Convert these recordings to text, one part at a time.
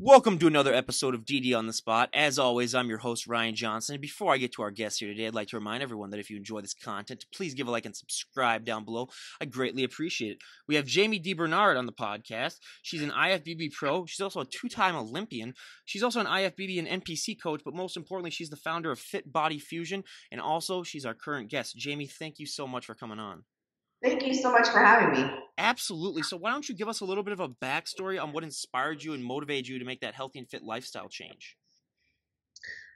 Welcome to another episode of DD on the Spot. As always, I'm your host, Ryan Johnson. And before I get to our guest here today, I'd like to remind everyone that if you enjoy this content, please give a like and subscribe down below. I greatly appreciate it. We have Jami Debernard on the podcast. She's an IFBB pro. She's also a two-time Olympian. She's also an IFBB and NPC coach, but most importantly, she's the founder of Fit Body Fusion, and also she's our current guest. Jami, thank you so much for coming on. Thank you so much for having me. Absolutely. So why don't you give us a little bit of a backstory on what inspired you and motivated you to make that healthy and fit lifestyle change?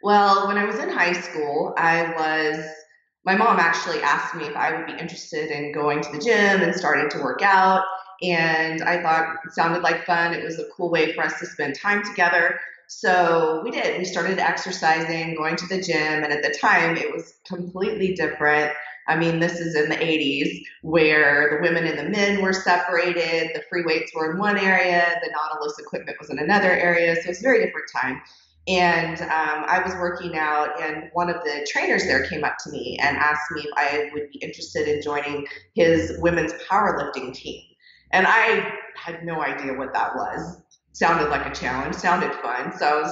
Well, when I was in high school, my mom actually asked me if I would be interested in going to the gym and starting to work out. And I thought it sounded like fun. It was a cool way for us to spend time together. So we did. We started exercising, going to the gym. And at the time, it was completely different. I mean, this is in the 80s where the women and the men were separated. The free weights were in one area. The Nautilus equipment was in another area. So it was a very different time. And I was working out, and one of the trainers there came up to me and asked me if I would be interested in joining his women's powerlifting team. And I had no idea what that was. Sounded like a challenge, sounded fun. So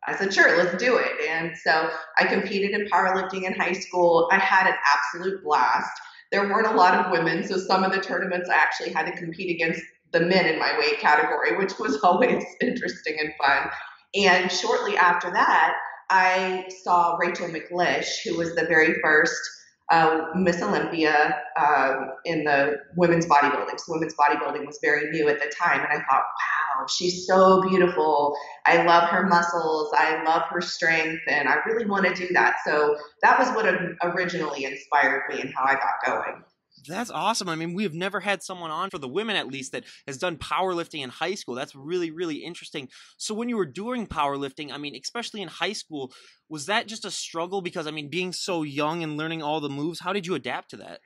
I said, sure, let's do it. And so I competed in powerlifting in high school. I had an absolute blast. There weren't a lot of women, so some of the tournaments I actually had to compete against the men in my weight category, which was always interesting and fun. And shortly after that, I saw Rachel McLish, who was the very first Miss Olympia in the women's bodybuilding. So women's bodybuilding was very new at the time. And I thought, wow, she's so beautiful. I love her muscles. I love her strength. And I really want to do that. So that was what originally inspired me and how I got going. That's awesome. I mean, we've never had someone on, for the women at least, that has done powerlifting in high school. That's really, really interesting. So when you were doing powerlifting, I mean, especially in high school, was that just a struggle? Because, I mean, being so young and learning all the moves, how did you adapt to that?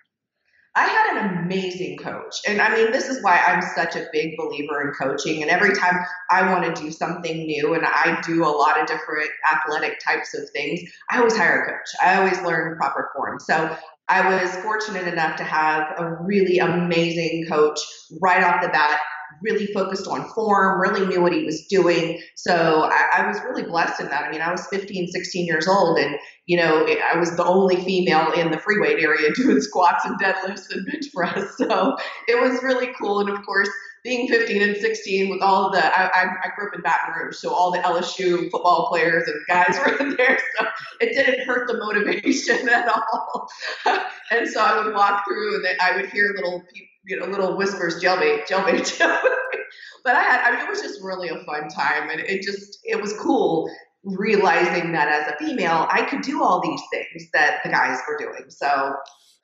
I had an amazing coach. And I mean, this is why I'm such a big believer in coaching. And every time I want to do something new, and I do a lot of different athletic types of things, I always hire a coach. I always learn proper form. So I was fortunate enough to have a really amazing coach right off the bat, really focused on form, really knew what he was doing. So I was really blessed in that. I mean, I was 15, 16 years old, and, you know, I was the only female in the free weight area doing squats and deadlifts and bench press. So it was really cool. And of course, being 15 and 16 with all of I grew up in Baton Rouge, so all the LSU football players and guys were in there, so it didn't hurt the motivation at all. And so I would walk through and I would hear little whispers, jailbait, jailbait, jailbait. But I mean, it was just really a fun time, and it was cool realizing that as a female, I could do all these things that the guys were doing. So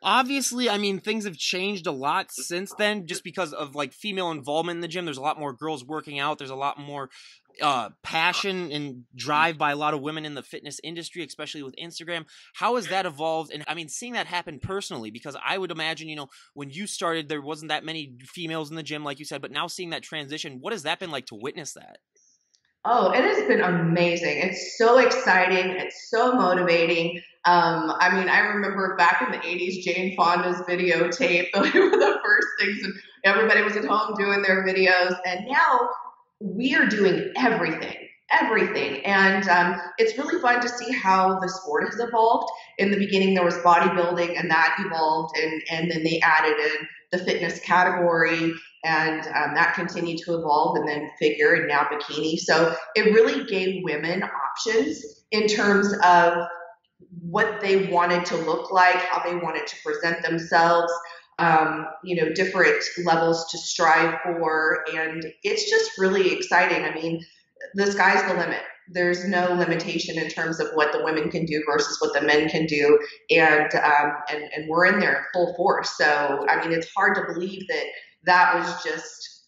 obviously, I mean, things have changed a lot since then, just because of like female involvement in the gym. There's a lot more girls working out. There's a lot more passion and drive by a lot of women in the fitness industry, especially with Instagram. How has that evolved? And I mean, seeing that happen personally, because I would imagine, you know, when you started, there wasn't that many females in the gym, like you said, but now seeing that transition, what has that been like to witness that? Oh, it has been amazing. It's so exciting. It's so motivating. I mean, I remember back in the 80s, Jane Fonda's videotape. They were the first things, and everybody was at home doing their videos. And now we are doing everything. And it's really fun to see how the sport has evolved. In the beginning, there was bodybuilding, and that evolved, and then they added in the fitness category, and that continued to evolve, and then figure, and now bikini. So it really gave women options in terms of what they wanted to look like, how they wanted to present themselves, different levels to strive for. And it's just really exciting. I mean, the sky's the limit. There's no limitation in terms of what the women can do versus what the men can do. And we're in there in full force. So, I mean, it's hard to believe that was just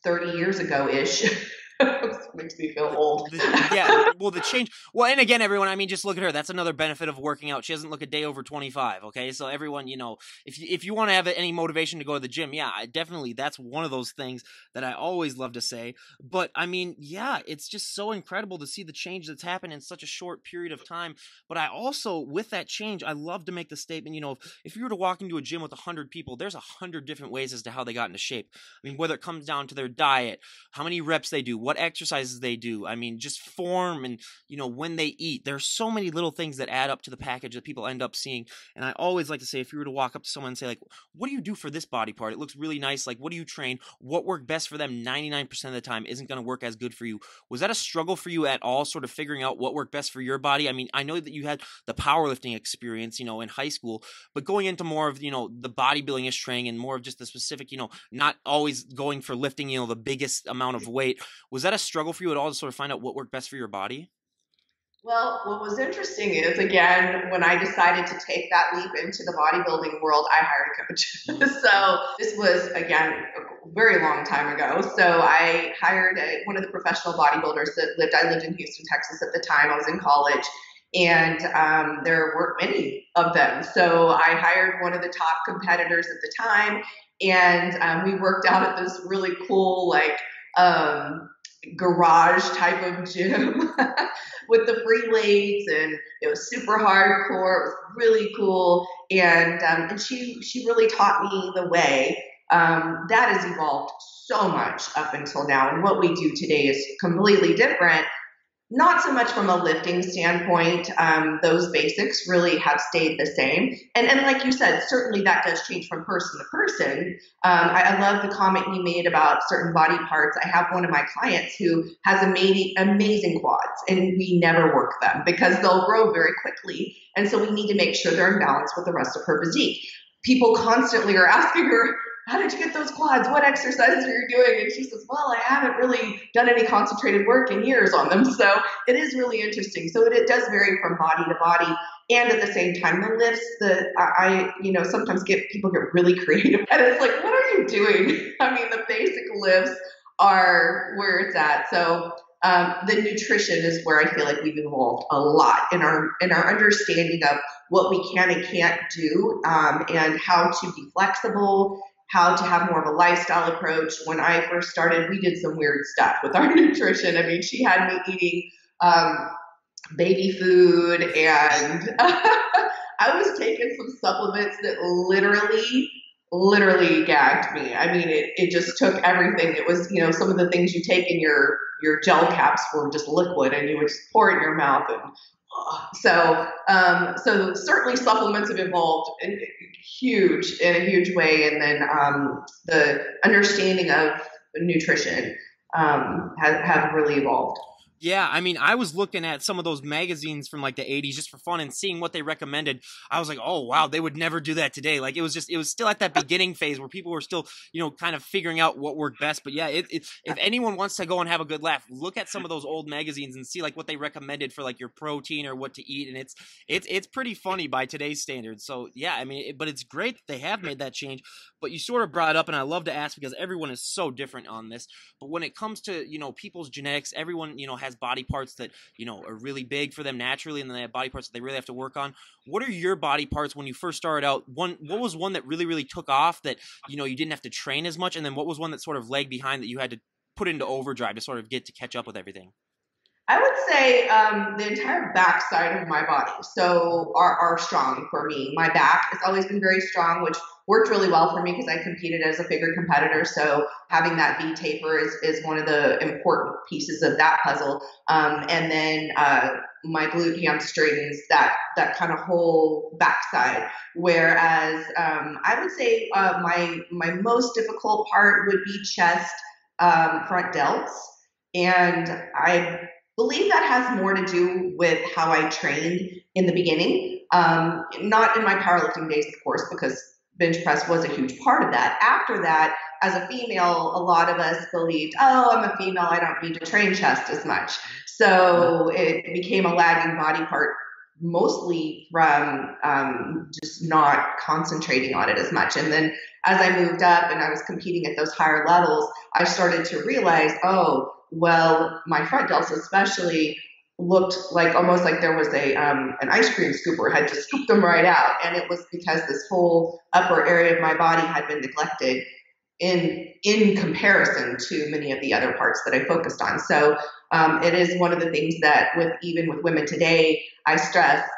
30 years ago-ish. Makes me feel old. Yeah, well, the change. Well, and again, everyone, I mean, just look at her. That's another benefit of working out. She doesn't look a day over 25, okay? So everyone, you know, if you want to have any motivation to go to the gym, yeah, definitely, that's one of those things that I always love to say. But, I mean, yeah, it's just so incredible to see the change that's happened in such a short period of time. But I also, with that change, I love to make the statement, you know, if you were to walk into a gym with 100 people, there's 100 different ways as to how they got into shape. I mean, whether it comes down to their diet, how many reps they do, what exercises things they do. I mean, just form and, when they eat. There's so many little things that add up to the package that people end up seeing. And I always like to say, if you were to walk up to someone and say, like, what do you do for this body part? It looks really nice. Like, what do you train? What worked best for them 99% of the time isn't going to work as good for you. Was that a struggle for you at all, sort of figuring out what worked best for your body? I mean, I know that you had the powerlifting experience, in high school, but going into more of, the bodybuilding-ish training and more of just the specific, not always going for lifting, the biggest amount of weight. Was that a struggle for you at all to sort of find out what worked best for your body? Well, what was interesting is, again, when I decided to take that leap into the bodybuilding world, I hired a coach. So this was, again, a very long time ago. So I hired one of the professional bodybuilders I lived in Houston, Texas at the time. I was in college. And there weren't many of them. So I hired one of the top competitors at the time. And we worked out at this really cool, garage type of gym with the free weights, and it was super hardcore. It was really cool, and she really taught me the way. That has evolved so much up until now, and what we do today is completely different. Not so much from a lifting standpoint. Those basics really have stayed the same. And like you said, certainly that does change from person to person. I love the comment you made about certain body parts. I have one of my clients who has amazing quads, and we never work them because they'll grow very quickly. And so we need to make sure they're in balance with the rest of her physique. People constantly are asking her, how did you get those quads? What exercises are you doing? And she says, well, I haven't really done any concentrated work in years on them. So it is really interesting. So it does vary from body to body. And at the same time, the lifts, I sometimes people get really creative. And it's like, what are you doing? I mean, the basic lifts are where it's at. So the nutrition is where I feel like we've evolved a lot in our understanding of what we can and can't do, and how to be flexible, how to have more of a lifestyle approach. When I first started, we did some weird stuff with our nutrition. I mean, she had me eating baby food, and I was taking some supplements that literally gagged me. I mean, it just took everything. It was, some of the things you take in your gel caps were just liquid, and you would just pour it in your mouth. And so certainly supplements have evolved in a huge way. And then the understanding of nutrition have really evolved. Yeah, I mean, I was looking at some of those magazines from like the 80s just for fun and seeing what they recommended. I was like, oh, wow, they would never do that today. Like, it was still at that beginning phase where people were still, kind of figuring out what worked best. But yeah, if anyone wants to go and have a good laugh, look at some of those old magazines and see like what they recommended for like your protein or what to eat. And it's pretty funny by today's standards. So yeah, I mean, but it's great that they have made that change. But you sort of brought it up, and I love to ask because everyone is so different on this. But when it comes to, people's genetics, everyone, has body parts that, are really big for them naturally, and then they have body parts that they really have to work on. What are your body parts when you first started out? What was one that really, really took off that, you didn't have to train as much? And then what was one that sort of lagged behind that you had to put into overdrive to sort of get to catch up with everything? I would say the entire back side of my body are strong for me. My back has always been very strong, which worked really well for me because I competed as a figure competitor. So having that V taper is one of the important pieces of that puzzle. And then my glute hamstrings, that kind of whole backside. Whereas I would say my most difficult part would be chest, front delts, and I believe that has more to do with how I trained in the beginning. Not in my powerlifting days, of course, because bench press was a huge part of that. After that, as a female, a lot of us believed, oh, I'm a female, I don't need to train chest as much. So it became a lagging body part, mostly from just not concentrating on it as much. And then as I moved up and I was competing at those higher levels, I started to realize, oh, well, my front delts especially looked like almost like there was an ice cream scooper had just scooped them right out. And it was because this whole upper area of my body had been neglected in comparison to many of the other parts that I focused on. So it is one of the things that even with women today, I stress,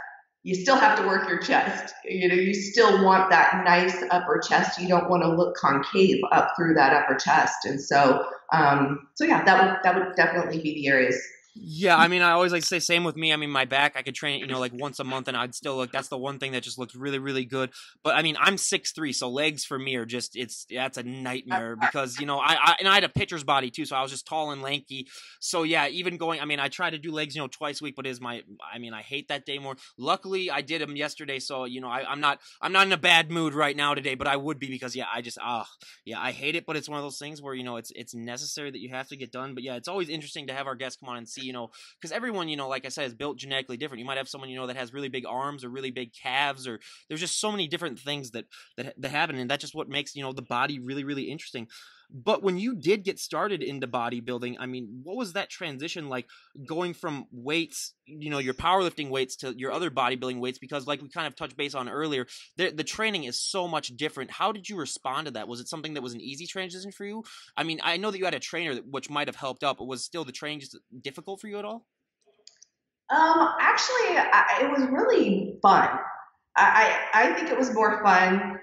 you still have to work your chest. You still want that nice upper chest. You don't want to look concave up through that upper chest. And so yeah, that would definitely be the areas. Yeah, I mean, I always like to say same with me. I mean, my back, I could train it, like once a month and I'd still look, that's the one thing that just looks really, really good. But I mean, I'm 6'3", so legs for me are just, that's a nightmare because, and I had a pitcher's body too, so I was just tall and lanky. So yeah, even going, I mean, I try to do legs, twice a week, but I mean, I hate that day more. Luckily, I did them yesterday, so, I'm not in a bad mood right now today, but I would be because, yeah, I hate it, but it's one of those things where, it's necessary that you have to get done. But yeah, it's always interesting to have our guests come on and see, because everyone, like I said, is built genetically different. You might have someone, that has really big arms or really big calves, or there's just so many different things that happen, and that's just what makes, the body really, really interesting. But when you did get started into bodybuilding, I mean, what was that transition like, going from weights, your powerlifting weights to your other bodybuilding weights? Because like we kind of touched base on earlier, the training is so much different. How did you respond to that? Was it something that was an easy transition for you? I mean, I know that you had a trainer which might have helped out, but was still the training just difficult for you at all? Actually, it was really fun. I think it was more fun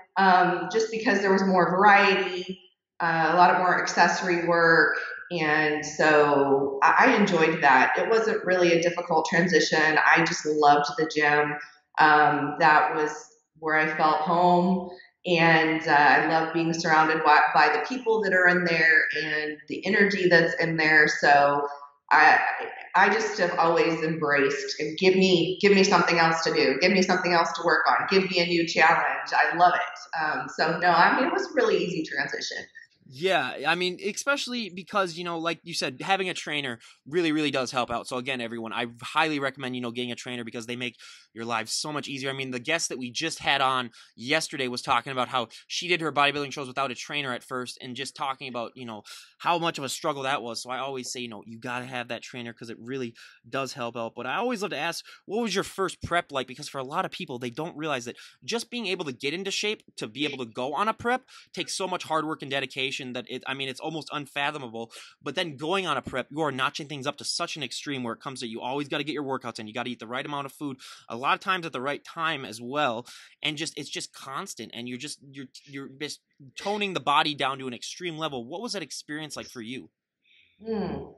just because there was more variety, a lot of more accessory work, and so I enjoyed that. It wasn't really a difficult transition. I just loved the gym. That was where I felt home, and I love being surrounded by the people that are in there and the energy that's in there. So I I just have always embraced, give me something else to do, give me something else to work on, give me a new challenge. I love it. So no, I mean it was a really easy transition. Yeah, I mean, especially because, like you said, having a trainer really, really does help out. So again, everyone, I highly recommend, getting a trainer because they make your lives so much easier. I mean, the guest that we just had on yesterday was talking about how she did her bodybuilding shows without a trainer at first, and just talking about, how much of a struggle that was. So I always say, you got to have that trainer because it really does help out. But I always love to ask, what was your first prep like? Because for a lot of people, they don't realize that just being able to get into shape to be able to go on a prep takes so much hard work and dedication that it's almost unfathomable. But then going on a prep, you are notching things up to such an extreme where it comes to you always got to get your workouts in, you got to eat the right amount of food, a lot of times at the right time as well, and it's just constant, and you're just toning the body down to an extreme level. What was that experience like for you? Hmm.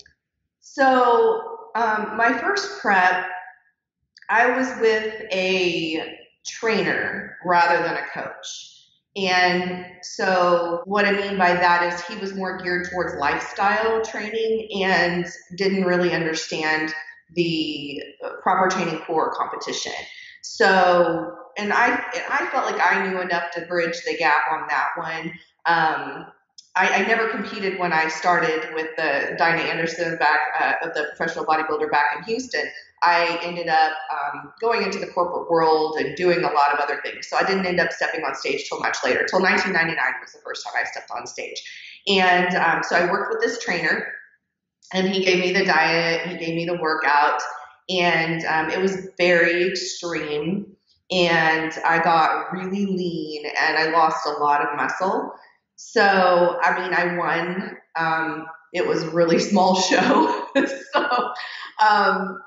So my first prep, I was with a trainer rather than a coach. And so, what I mean by that is he was more geared towards lifestyle training and didn't really understand the proper training for competition. So, and I felt like I knew enough to bridge the gap on that one. I never competed when I started with the Dinah Anderson the professional bodybuilder back in Houston. I ended up going into the corporate world and doing a lot of other things. So I didn't end up stepping on stage till much later. Till 1999 was the first time I stepped on stage. And so I worked with this trainer, and he gave me the diet, he gave me the workout, and it was very extreme. And I got really lean, and I lost a lot of muscle. So, I mean, I won. It was a really small show, so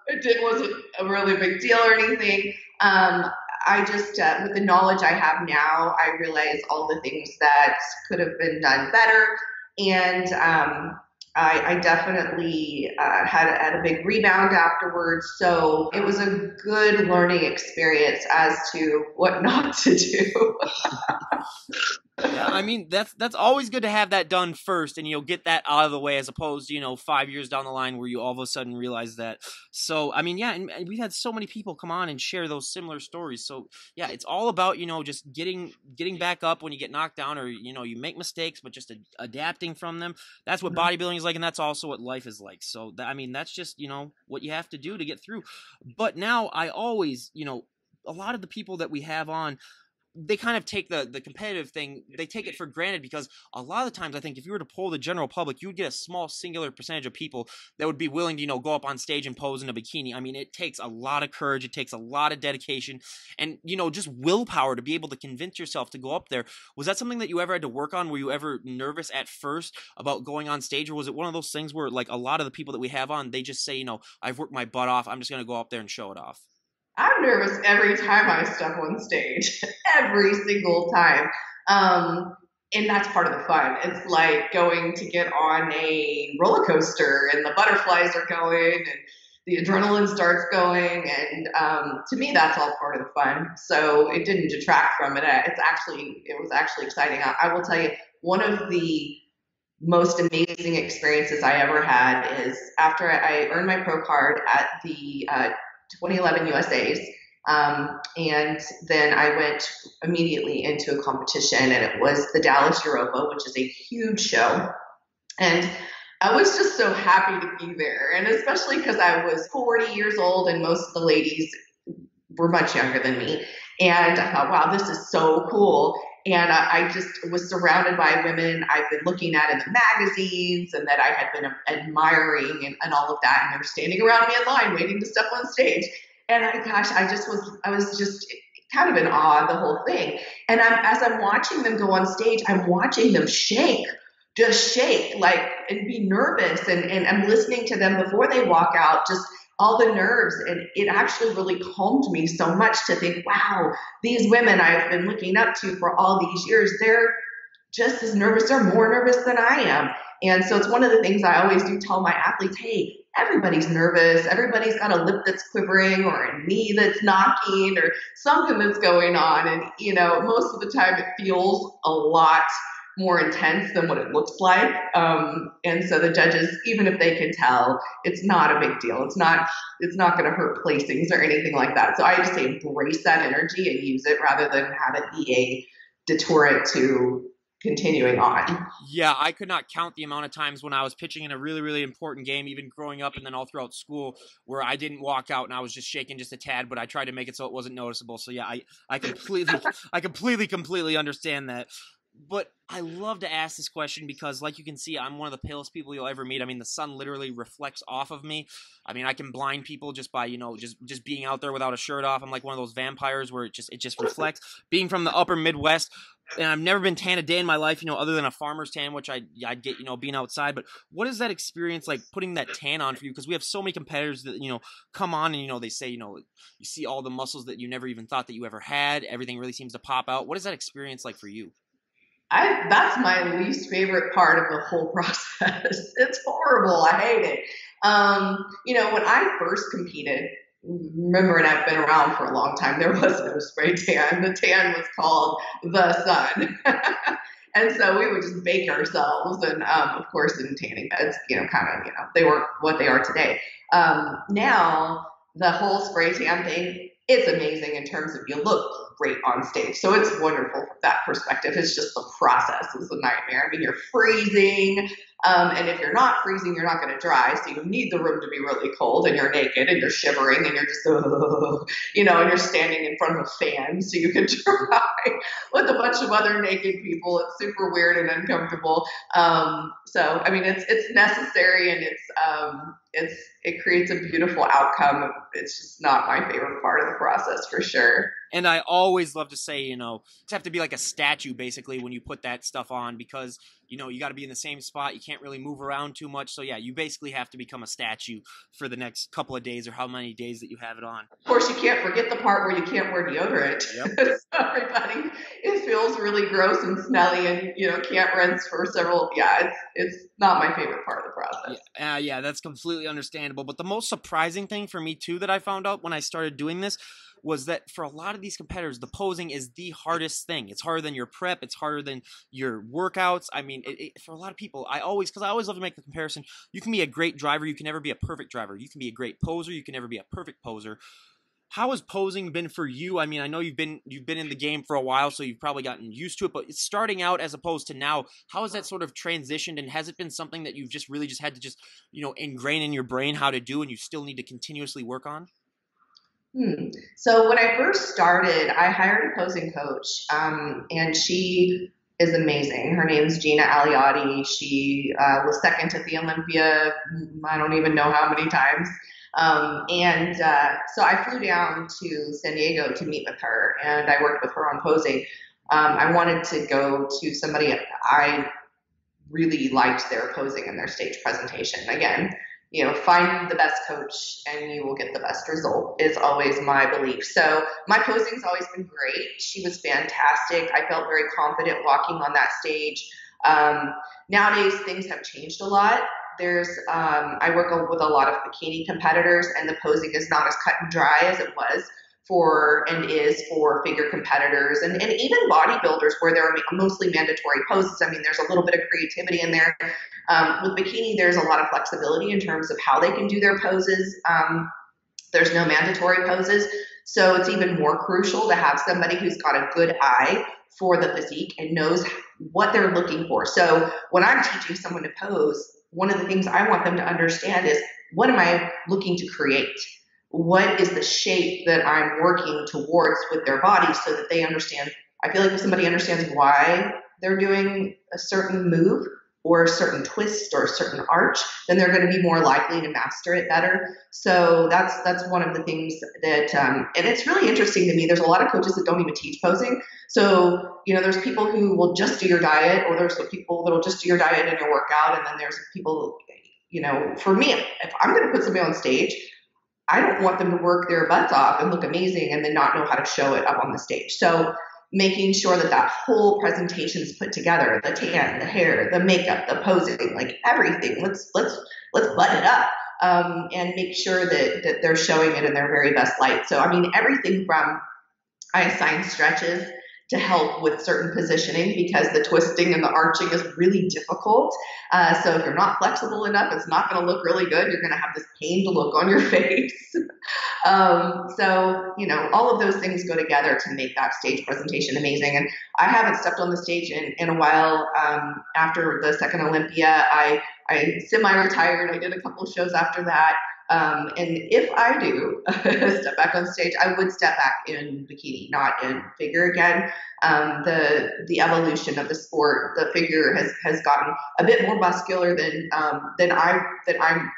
it wasn't a really big deal or anything. I just, with the knowledge I have now, I realize all the things that could have been done better, and I definitely had a big rebound afterwards. So it was a good learning experience as to what not to do. Yeah, I mean, that's always good to have that done first, and get that out of the way, as opposed to 5 years down the line where you all of a sudden realize that. So I mean, yeah, and we've had so many people come on and share those similar stories. So yeah, it's all about just getting back up when you get knocked down, or you make mistakes, but just adapting from them. That's what bodybuilding is like, and that's also what life is like. So I mean, that's just what you have to do to get through. But now I always a lot of the people that we have on, they kind of take the competitive thing, they take it for granted, because a lot of the times I think if you were to poll the general public, you would get a small singular percentage of people that would be willing to go up on stage and pose in a bikini. I mean, it takes a lot of courage, it takes a lot of dedication, and just willpower to be able to convince yourself to go up there. Was that something that you ever had to work on? Were you ever nervous at first about going on stage, or was it one of those things where, like, a lot of the people that we have on, they just say, I've worked my butt off, I'm just going to go up there and show it off? I'm nervous every time I step on stage, every single time. Um, and that's part of the fun. It's like going to get on a roller coaster and the butterflies are going and the adrenaline starts going. And to me, that's all part of the fun. So it didn't detract from it. It was actually exciting. I will tell you, one of the most amazing experiences I ever had is after I earned my pro card at the 2011 USA's. And then I went immediately into a competition, and it was the Dallas Europa, which is a huge show. And I was just so happy to be there. And especially because I was 40 years old, and most of the ladies were much younger than me. And I thought, wow, this is so cool. And I just was surrounded by women I've been looking at in the magazines and that I had been admiring and all of that. And they were standing around me in line waiting to step on stage. And I was just kind of in awe of the whole thing. And as I'm watching them go on stage, I'm watching them shake, just shake, like, and be nervous. And I'm listening to them before they walk out, just all the nerves. And it actually really calmed me so much to think, wow, these women I've been looking up to for all these years, they're just as nervous or more nervous than I am. And so it's one of the things I always do tell my athletes, hey, everybody's nervous. Everybody's got a lip that's quivering or a knee that's knocking or something that's going on. And, most of the time it feels a lot more intense than what it looks like. And so the judges, even if they can tell, it's not a big deal. It's not going to hurt placings or anything like that. So I just say embrace that energy and use it rather than have it be a deterrent to continuing on. Yeah, I could not count the amount of times when I was pitching in a really, really important game, even growing up and then all throughout school, where I didn't walk out and I was just shaking just a tad, but I tried to make it so it wasn't noticeable. So yeah, I completely understand that. But I love to ask this question because, like you can see, I'm one of the palest people you'll ever meet. I mean, the sun literally reflects off of me. I mean, I can blind people just by, just being out there without a shirt off. I'm like one of those vampires where it just reflects. Being from the upper Midwest, and I've never been tan a day in my life, other than a farmer's tan, which I'd get, being outside. But what is that experience like, putting that tan on for you? Because we have so many competitors that, come on and, they say, you see all the muscles that you never even thought that you ever had. Everything really seems to pop out. What is that experience like for you? That's my least favorite part of the whole process. It's horrible. I hate it. When I first competed, remember, and I've been around for a long time, there was no spray tan. The tan was called the sun. And so we would just bake ourselves. And of course, in tanning beds, they weren't what they are today. Now, the whole spray tan thing, it's amazing in terms of you look great on stage. So it's wonderful from that perspective. It's just the process is a nightmare. I mean, you're freezing. And if you're not freezing, you're not going to dry. So you need the room to be really cold and you're naked and you're shivering and you're just, and you're standing in front of a fan so you can dry with a bunch of other naked people. It's super weird and uncomfortable. So, I mean, it's necessary and it creates a beautiful outcome. It's just not my favorite part of the process for sure. And I always love to say, you have to be like a statue basically when you put that stuff on because, you got to be in the same spot. You can't really move around too much. So yeah, you basically have to become a statue for the next couple of days or how many days that you have it on. Of course, you can't forget the part where you can't wear deodorant. Yep. So everybody, it feels really gross and smelly and, can't rinse for several, it's not my favorite part of the process. Yeah, that's completely understandable. But the most surprising thing for me too that I found out when I started doing this was that for a lot of these competitors, the posing is the hardest thing. It's harder than your prep. It's harder than your workouts. I mean, for a lot of people, I always love to make the comparison. You can be a great driver. You can never be a perfect driver. You can be a great poser. You can never be a perfect poser. How has posing been for you? I mean, I know you've been in the game for a while, so you've probably gotten used to it, but it's starting out as opposed to now, how has that sort of transitioned, and has it been something that you've just really just had to ingrain in your brain how to do and you still need to continuously work on? So when I first started, I hired a posing coach, and she is amazing. Her name's Gina Aliotti. She was second at the Olympia, I don't even know how many times. So I flew down to San Diego to meet with her, and I worked with her on posing. I wanted to go to somebody I really liked their posing and their stage presentation. Again, find the best coach and you will get the best result is always my belief. So my posing's always been great. She was fantastic. I felt very confident walking on that stage. Nowadays, things have changed a lot. I work with a lot of bikini competitors, and the posing is not as cut and dry as it was and is for figure competitors and even bodybuilders, where there are mostly mandatory poses. I mean, there's a little bit of creativity in there. With bikini, there's a lot of flexibility in terms of how they can do their poses. There's no mandatory poses. So it's even more crucial to have somebody who's got a good eye for the physique and knows what they're looking for. So when I'm teaching someone to pose, one of the things I want them to understand is, what am I looking to create? What is the shape that I'm working towards with their body, so that they understand? I feel like if somebody understands why they're doing a certain move or a certain twist or a certain arch, then they're going to be more likely to master it better. So that's one of the things that, and it's really interesting to me. There's a lot of coaches that don't even teach posing. So, there's people who will just do your diet, or there's the people that'll just do your diet and your workout. And then there's people, for me, if I'm going to put somebody on stage, I don't want them to work their butts off and look amazing and then not know how to show it up on the stage. So making sure that whole presentation is put together, the tan, the hair, the makeup, the posing, like everything. Let's button it up and make sure that they're showing it in their very best light. So, I mean, everything from, I assign stretches to help with certain positioning, because the twisting and the arching is really difficult. So if you're not flexible enough, it's not going to look really good. You're going to have this pained look on your face. So, all of those things go together to make that stage presentation amazing. And I haven't stepped on the stage in a while. After the second Olympia, I semi-retired. I did a couple of shows after that. And if I do step back on stage, I would step back in bikini, not in figure again. The evolution of the sport, the figure has gotten a bit more muscular than I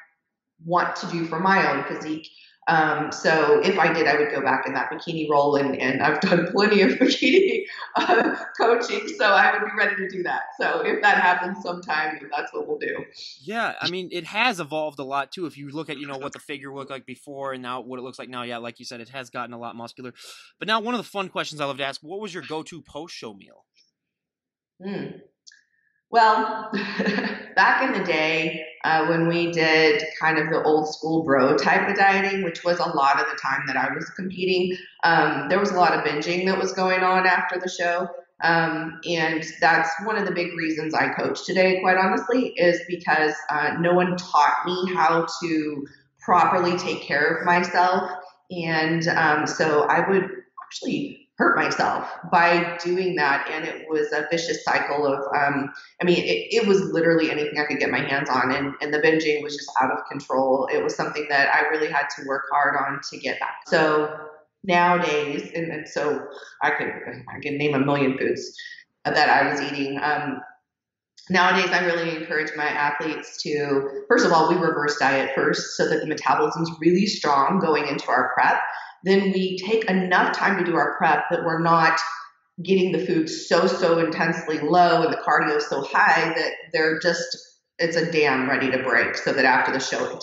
want to do for my own physique. So if I did, I would go back in that bikini role, and I've done plenty of bikini coaching, so I would be ready to do that. So if that happens sometime, that's what we'll do. Yeah, I mean, it has evolved a lot too. If you look at, what the figure looked like before and now what it looks like now, yeah, like you said, it has gotten a lot muscular. But now, one of the fun questions I love to ask: what was your go-to post-show meal? Well, back in the day, when we did kind of the old school bro type of dieting, which was a lot of the time that I was competing, there was a lot of binging that was going on after the show. And that's one of the big reasons I coach today, quite honestly, is because no one taught me how to properly take care of myself. And so I would actually hurt myself by doing that. And it was a vicious cycle of, it was literally anything I could get my hands on. And the binging was just out of control. It was something that I really had to work hard on to get back. So nowadays, and so I could name a million foods that I was eating. Nowadays, I really encourage my athletes to, first of all, we reverse diet first so that the metabolism's really strong going into our prep. Then we take enough time to do our prep that we're not getting the food so intensely low and the cardio so high that it's a dam ready to break, so that after the show,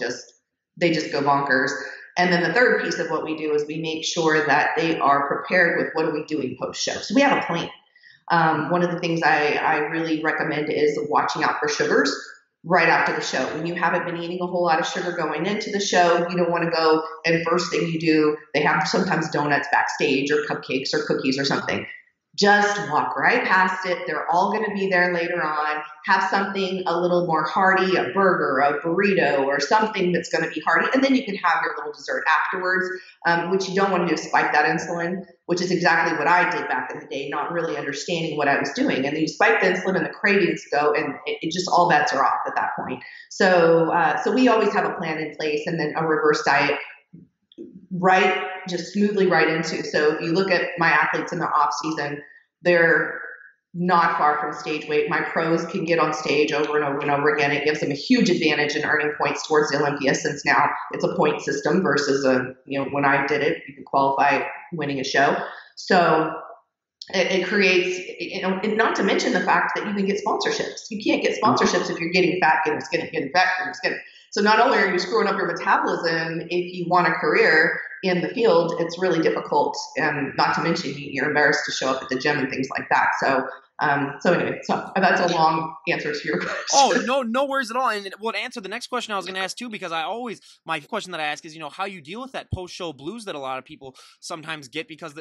they just go bonkers. And then the third piece of what we do is we make sure that they are prepared with what are we doing post-show. So we have a plan. One of the things I really recommend is watching out for sugars right after the show. When you haven't been eating a whole lot of sugar going into the show, you don't want to go and first thing you do, they have sometimes donuts backstage or cupcakes or cookies or something. Just walk right past it. They're all going to be there later on. Have something a little more hearty, a burger, a burrito, or something that's going to be hearty. And then you can have your little dessert afterwards, which you don't want to do is spike that insulin, which is exactly what I did back in the day, not really understanding what I was doing. And then you spike the insulin and the cravings go, and it just all bets are off at that point. So we always have a plan in place, and then a reverse diet just smoothly right into. So if you look at my athletes in the off season, they're not far from stage weight. My pros can get on stage over and over and over again. It gives them a huge advantage in earning points towards the Olympia, since now it's a point system versus when I did it, you could qualify winning a show. So it creates, and not to mention the fact that you can get sponsorships. You can't get sponsorships if you're getting fat, getting skinny, getting fat, getting skinny. So not only are you screwing up your metabolism, if you want a career in the field, it's really difficult. Not to mention you're embarrassed to show up at the gym and things like that. So anyway, so that's a long answer to your question. Oh, no worries at all. And it would answer the next question I was going to ask too, because my question that I ask is, how you deal with that post-show blues that a lot of people sometimes get, because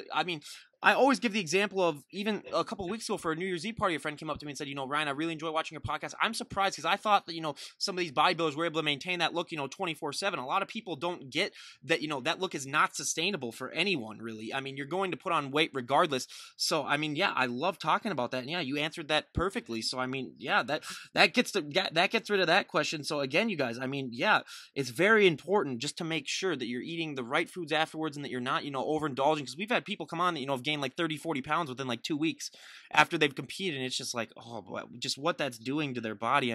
I always give the example of, even a couple of weeks ago for a New Year's Eve party, a friend came up to me and said, Ryan, I really enjoy watching your podcast. I'm surprised because I thought that, some of these bodybuilders were able to maintain that look, 24/7. A lot of people don't get that, that look is not sustainable for anyone, really. I mean, you're going to put on weight regardless. So, yeah, I love talking about that. And yeah, you answered that perfectly. So, yeah, that gets rid of that question. So again, you guys, yeah, it's very important just to make sure that you're eating the right foods afterwards and that you're not, overindulging. Because we've had people come on that, have gained like 30-40 pounds within like 2 weeks after they've competed, and it's just like, oh boy, just what that's doing to their body.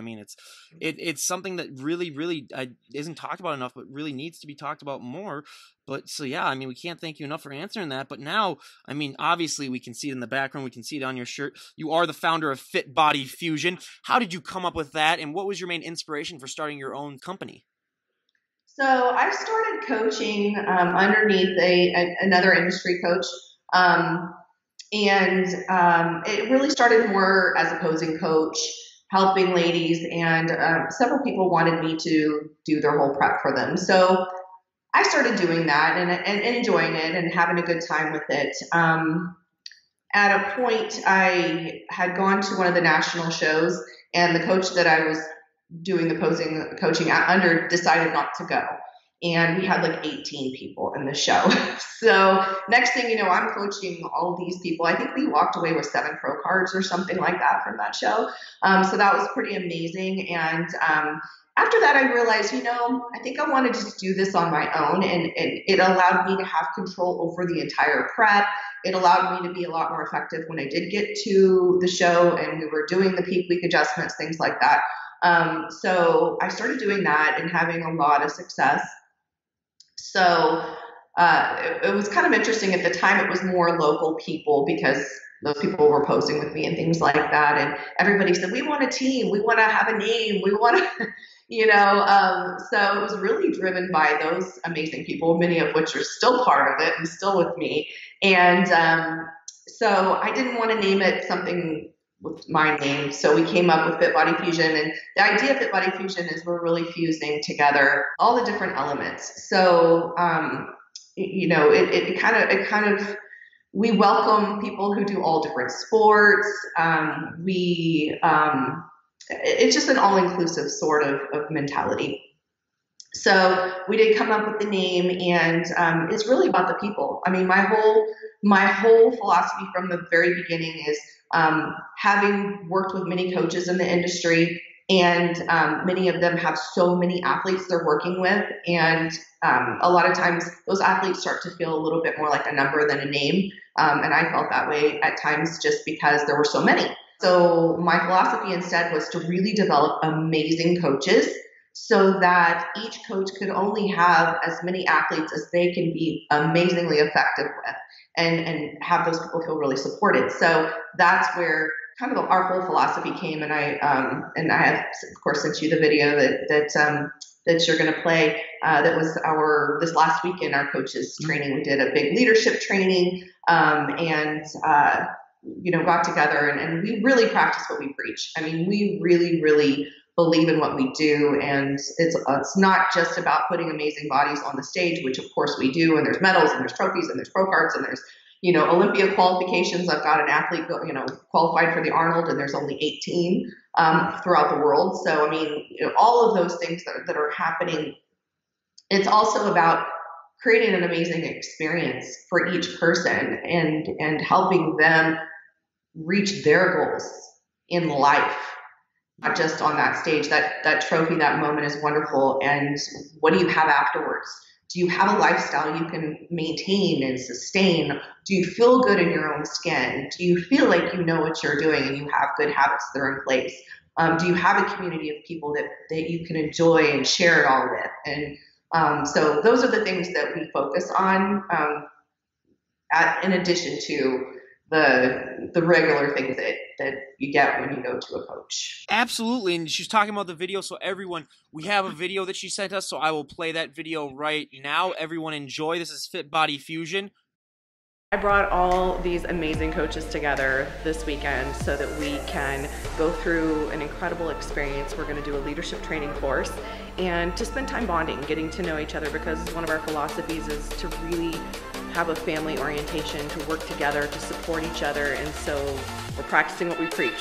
It's something that really isn't talked about enough, but really needs to be talked about more. But so yeah, we can't thank you enough for answering that. But now, obviously we can see it in the background, we can see it on your shirt. You are the founder of Fit Body Fusion. How did you come up with that, and what was your main inspiration for starting your own company? So I started coaching underneath another industry coach. It really started more as a posing coach, helping ladies, and several people wanted me to do their whole prep for them. So I started doing that and enjoying it and having a good time with it. At a point, I had gone to one of the national shows, and the coach that I was doing the posing coaching under decided not to go. And we had like 18 people in the show. So next thing you know, I'm coaching all these people. I think we walked away with 7 pro cards or something like that from that show. So that was pretty amazing. And after that, I realized, I think I want to just do this on my own. And it allowed me to have control over the entire prep. It allowed me to be a lot more effective when I did get to the show and we were doing the peak week adjustments, things like that. So I started doing that and having a lot of success. So it was kind of interesting. At the time, it was more local people because those people were posing with me and things like that. And everybody said, we want a team. We want to have a name. We want to, so it was really driven by those amazing people, many of which are still part of it and still with me. And so I didn't want to name it something with my name. So we came up with Fit Body Fusion, and the idea of Fit Body Fusion is we're really fusing together all the different elements. So, it kind of, we welcome people who do all different sports. It's just an all-inclusive sort of mentality. So we did come up with the name, and it's really about the people. My whole philosophy from the very beginning is having worked with many coaches in the industry, and many of them have so many athletes they're working with, and a lot of times those athletes start to feel a little bit more like a number than a name, and I felt that way at times just because there were so many. So my philosophy instead was to really develop amazing coaches so that each coach could only have as many athletes as they can be amazingly effective with, and have those people feel really supported. So that's where kind of our whole philosophy came. And I have, of course, sent you the video that you're going to play. That was this last weekend, our coaches training. We did a big leadership training, and got together and we really practice what we preach. We really, really believe in what we do, and it's not just about putting amazing bodies on the stage, which of course we do, and there's medals and there's trophies and there's pro cards and there's Olympia qualifications. I've got an athlete qualified for the Arnold, and there's only 18 throughout the world. So all of those things that are happening. It's also about creating an amazing experience for each person and helping them reach their goals in life. Not just on that stage. That trophy, that moment is wonderful. And what do you have afterwards? Do you have a lifestyle you can maintain and sustain? Do you feel good in your own skin? Do you feel like you know what you're doing and you have good habits that are in place? Do you have a community of people that you can enjoy and share it all with? And so those are the things that we focus on in addition to the regular things that you get when you go to a coach. Absolutely, and she's talking about the video, so everyone, we have a video that she sent us, so I will play that video right now. Everyone enjoy. This is Fit Body Fusion. I brought all these amazing coaches together this weekend so that we can go through an incredible experience. We're going to do a leadership training course and to spend time bonding, getting to know each other, because one of our philosophies is to really have a family orientation, to work together, to support each other, and so we're practicing what we preach.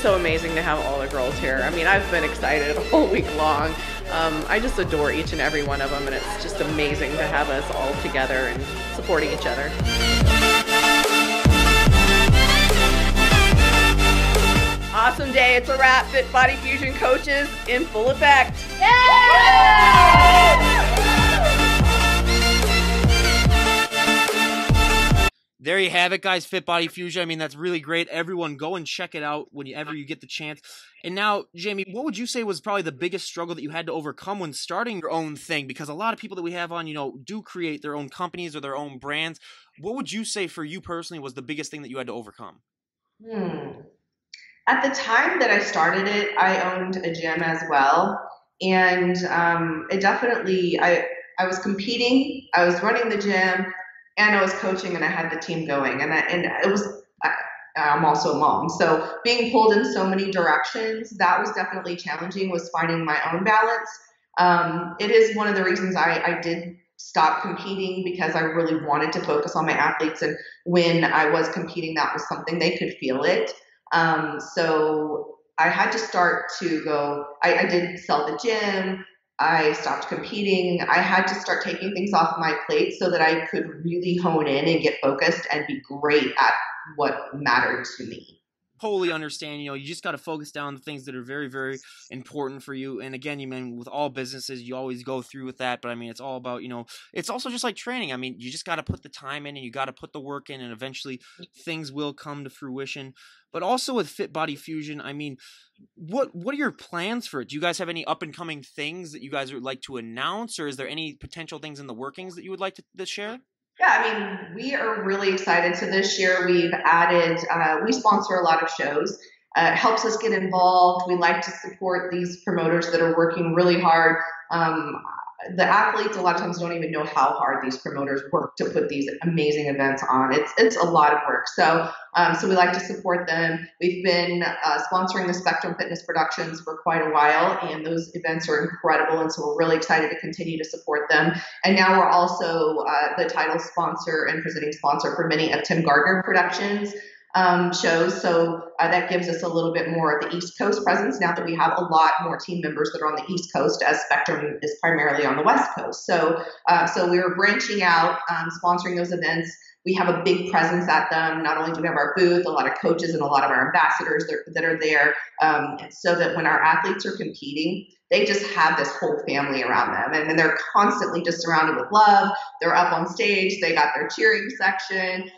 So amazing to have all the girls here. I mean, I've been excited all week long. I just adore each and every one of them, and it's just amazing to have us all together and supporting each other. Awesome day. It's a wrap. Fit Body Fusion coaches in full effect. Yay! There you have it, guys. Fit Body Fusion. I mean, that's really great. Everyone, go and check it out whenever you get the chance. And now, Jami, what would you say was probably the biggest struggle that you had to overcome when starting your own thing? Because a lot of people that we have on, do create their own companies or their own brands. What would you say for you personally was the biggest thing that you had to overcome? At the time that I started it, I owned a gym as well. And it definitely, I was competing, I was running the gym, and I was coaching, and I had the team going, and I'm also a mom, so being pulled in so many directions, that was definitely challenging, was finding my own balance. It is one of the reasons I did stop competing, because I really wanted to focus on my athletes, and when I was competing, that was something they could feel it. So I had to start to go, I did sell the gym, I stopped competing. I had to start taking things off my plate so that I could really hone in and get focused and be great at what mattered to me. Totally understand. You just got to focus down on the things that are very, very important for you. And again, with all businesses, you always go through with that. But I mean, it's all about, it's also just like training. I mean, you just got to put the time in and you got to put the work in, and eventually things will come to fruition. But also with Fit Body Fusion, I mean, what are your plans for it? Do you guys have any up and coming things that you guys would like to announce, or is there any potential things in the workings that you would like to share? Yeah, I mean, we are really excited. So this year we've added, we sponsor a lot of shows. It helps us get involved. We like to support these promoters that are working really hard. The athletes a lot of times don't even know how hard these promoters work to put these amazing events on. It's a lot of work. So we like to support them. We've been sponsoring the Spectrum Fitness Productions for quite a while, and those events are incredible, and so we're really excited to continue to support them. And now we're also the title sponsor and presenting sponsor for many of Tim Gardner Productions shows. So that gives us a little bit more of the East Coast presence now that we have a lot more team members that are on the East Coast, as Spectrum is primarily on the West Coast. So we are branching out, sponsoring those events. We have a big presence at them. Not only do we have our booth, a lot of coaches and a lot of our ambassadors that are there, so that when our athletes are competing, they just have this whole family around them, and then they're constantly just surrounded with love. They're up on stage. They got their cheering section.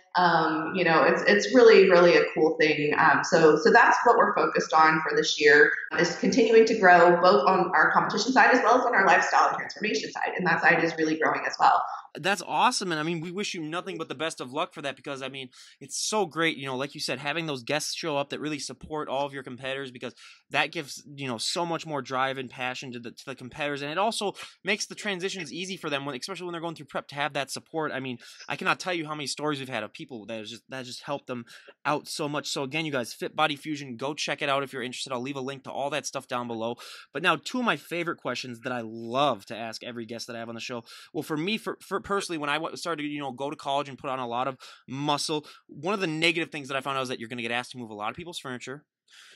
It's really, really a cool thing. So that's what we're focused on for this year, is continuing to grow both on our competition side as well as on our lifestyle and transformation side. And that side is really growing as well. That's awesome. And I mean, we wish you nothing but the best of luck for that, because I mean, it's so great, like you said, having those guests show up that really support all of your competitors, because that gives, so much more drive and passion to the competitors. And it also makes the transitions easy for them, especially when they're going through prep, to have that support. I mean, I cannot tell you how many stories we've had of people that just helped them out so much. So again, you guys, Fit Body Fusion, go check it out if you're interested. I'll leave a link to all that stuff down below. But now, two of my favorite questions that I love to ask every guest that I have on the show. Well, for me, for personally, when I started to go to college and put on a lot of muscle, one of the negative things that I found out is that you're going to get asked to move a lot of people's furniture.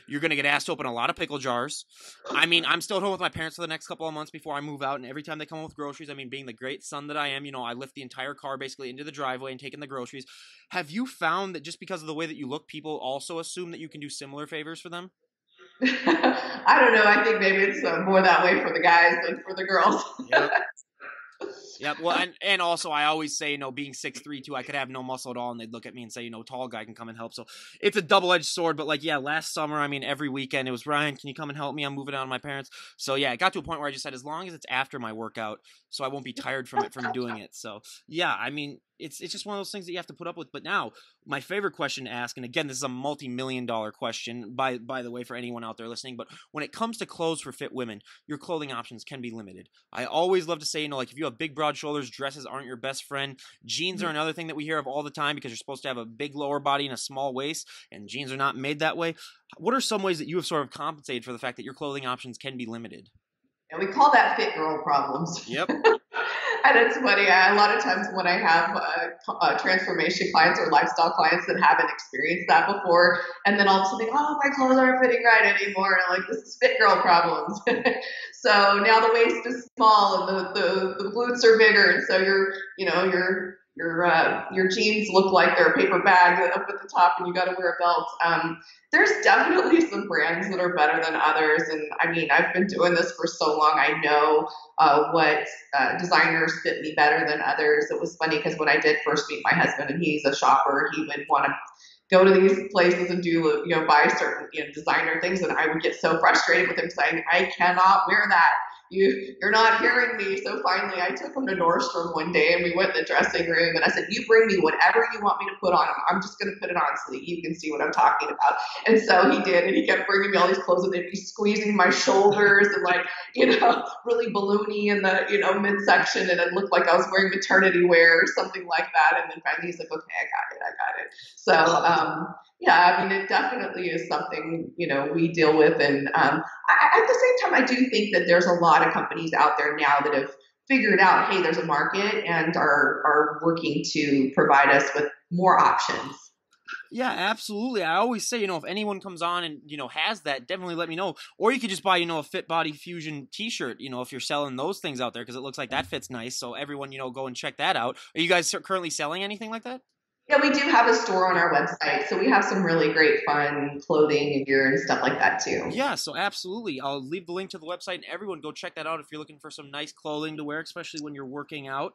You're going to get asked to open a lot of pickle jars. I mean, I'm still at home with my parents for the next couple of months before I move out, and every time they come home with groceries, I mean, being the great son that I am, I lift the entire car basically into the driveway and take in the groceries. Have you found that just because of the way that you look, people also assume that you can do similar favors for them? I don't know. I think maybe it's more that way for the guys than for the girls. Yep. Yep. Well, and also I always say, being 6'3" too, I could have no muscle at all, and they'd look at me and say, tall guy can come and help. So it's a double-edged sword. But like, yeah, last summer, I mean, every weekend it was, Ryan, can you come and help me? I'm moving out of my parents. So yeah, it got to a point where I just said, as long as it's after my workout, so I won't be tired from doing it. So yeah, I mean, it's just one of those things that you have to put up with. But now, my favorite question to ask, and again, this is a multi-million-dollar question, by the way, for anyone out there listening, but when it comes to clothes for fit women, your clothing options can be limited. I always love to say, like, if you have big, broad shoulders, dresses aren't your best friend. Jeans are another thing that we hear of all the time, because you're supposed to have a big lower body and a small waist, and jeans are not made that way. What are some ways that you have sort of compensated for the fact that your clothing options can be limited? And we call that fit girl problems. Yep. And it's funny, a lot of times when I have transformation clients or lifestyle clients that haven't experienced that before, and then all of a sudden, my clothes aren't fitting right anymore, and I'm like, this is fit girl problems. So now the waist is small and the glutes are bigger, and so your jeans look like they're a paper bag up at the top, and you got to wear a belt. There's definitely some brands that are better than others, and I mean, I've been doing this for so long. I know what designers fit me better than others. It was funny because when I did first meet my husband, and he's a shopper, he would want to go to these places and do, buy certain, designer things, and I would get so frustrated with him saying, I cannot wear that. You're not hearing me. So finally I took him to Nordstrom one day, and we went in the dressing room, and I said, you bring me whatever you want me to put on. I'm just going to put it on so that you can see what I'm talking about. And so he did, and he kept bringing me all these clothes, and they'd be squeezing my shoulders and really balloony in the midsection, and it looked like I was wearing maternity wear or something like that. And then finally he's like, okay, I got it. So, yeah, I mean, it definitely is something, we deal with. And at the same time, I do think that there's a lot of companies out there now that have figured out, hey, there's a market, and are working to provide us with more options. Yeah, absolutely. I always say, if anyone comes on and, has that, definitely let me know. Or you could just buy, a Fit Body Fusion t-shirt, if you're selling those things out there, because it looks like that fits nice. So everyone, go and check that out. Are you guys currently selling anything like that? Yeah, we do have a store on our website, so we have some really great fun clothing and gear and stuff like that too. Yeah, so absolutely. I'll leave the link to the website, and everyone go check that out if you're looking for some nice clothing to wear, especially when you're working out.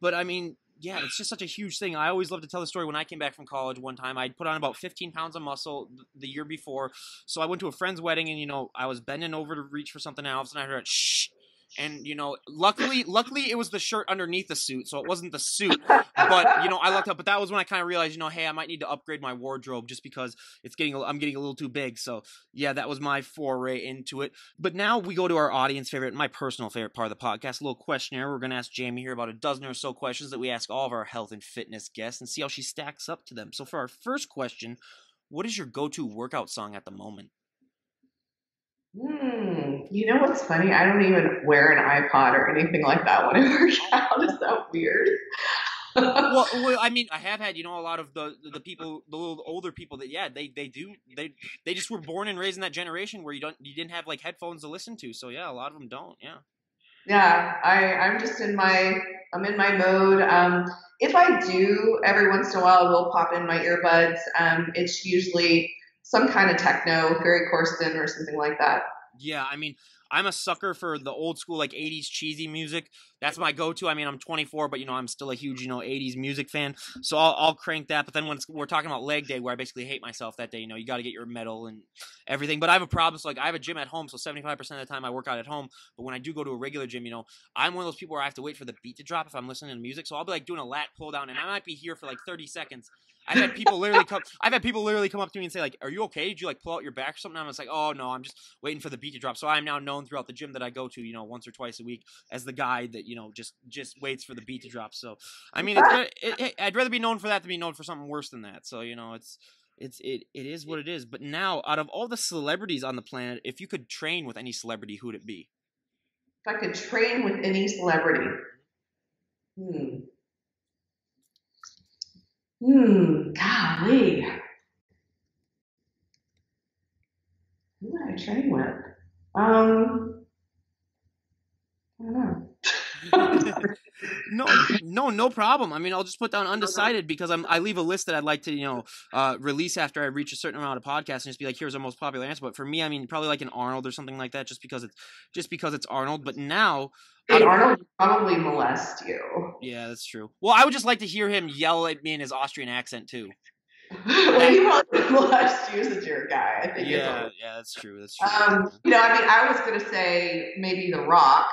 But I mean, yeah, it's just such a huge thing. I always love to tell the story. When I came back from college one time, I'd put on about 15 pounds of muscle the year before. So I went to a friend's wedding, and, I was bending over to reach for something else, and I heard, shh. And, luckily it was the shirt underneath the suit, so it wasn't the suit. But, I looked up, but that was when I kind of realized, hey, I might need to upgrade my wardrobe just because I'm getting a little too big. So, yeah, that was my foray into it. But now we go to our audience favorite, my personal favorite part of the podcast, a little questionnaire. We're going to ask Jami here about a dozen or so questions that we ask all of our health and fitness guests and see how she stacks up to them. So for our first question, what is your go-to workout song at the moment? You know what's funny? I don't even wear an iPod or anything like that when I work out. Is that weird? well, I mean, I have had, a lot of the people, the little older people that, yeah, they just were born and raised in that generation where you didn't have like headphones to listen to. So yeah, a lot of them don't. Yeah. Yeah, I'm just in my mode. If I do, every once in a while, I will pop in my earbuds. It's usually some kind of techno, Ferry Corsten or something like that. Yeah, I mean, I'm a sucker for the old school, like 80s cheesy music. That's my go-to. I mean, I'm 24, but, I'm still a huge, 80s music fan. So I'll crank that. But then when we're talking about leg day, where I basically hate myself that day, you got to get your medal and everything. But I have a problem. So, like, I have a gym at home, so 75% of the time I work out at home. But when I do go to a regular gym, I'm one of those people where I have to wait for the beat to drop if I'm listening to music. So I'll be, like, doing a lat pull down, and I might be here for, like, 30 seconds. I've had people literally come up to me and say, like, are you okay? Did you, like, pull out your back or something? And I'm just like, oh, no, I'm just waiting for the beat to drop. So I'm now known throughout the gym that I go to, once or twice a week as the guy that, just waits for the beat to drop. So, I mean, I'd rather be known for that than be known for something worse than that. So, it is what it is. But now, out of all the celebrities on the planet, if you could train with any celebrity, who would it be? If I could train with any celebrity. Golly. Who would I train with? I don't know. No problem. I mean, I'll just put down undecided because I leave a list that I'd like to, release after I reach a certain amount of podcasts and just be like, here's our most popular answer. But for me, I mean, probably like an Arnold or something like that, just because it's Arnold. But now, Arnold would probably molest you. Yeah, that's true. Well, I would just like to hear him yell at me in his Austrian accent too. Well, he probably molest you as your guy. I think. Yeah, that's true. That's true. I was gonna say maybe The Rock.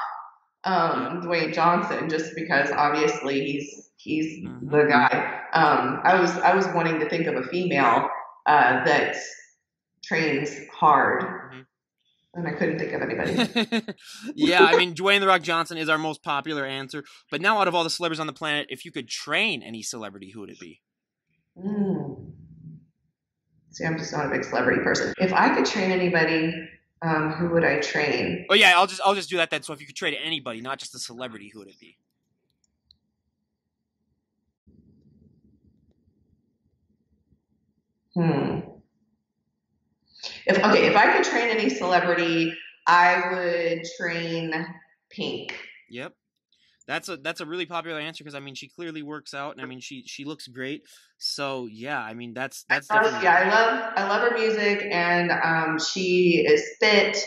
Dwayne Johnson, just because obviously he's the guy. I was wanting to think of a female that trains hard, and I couldn't think of anybody. Yeah, I mean, Dwayne The Rock Johnson is our most popular answer. But now, out of all the celebrities on the planet, if you could train any celebrity, who would it be? See, I'm just not a big celebrity person. If I could train anybody, who would I train? Oh yeah, I'll just do that then. So if you could train anybody, not just a celebrity, who would it be? If I could train any celebrity, I would train Pink. Yep. That's a really popular answer because I mean she clearly works out and I mean she looks great. So yeah, I mean that's definitely. Yeah, I love her music and she is fit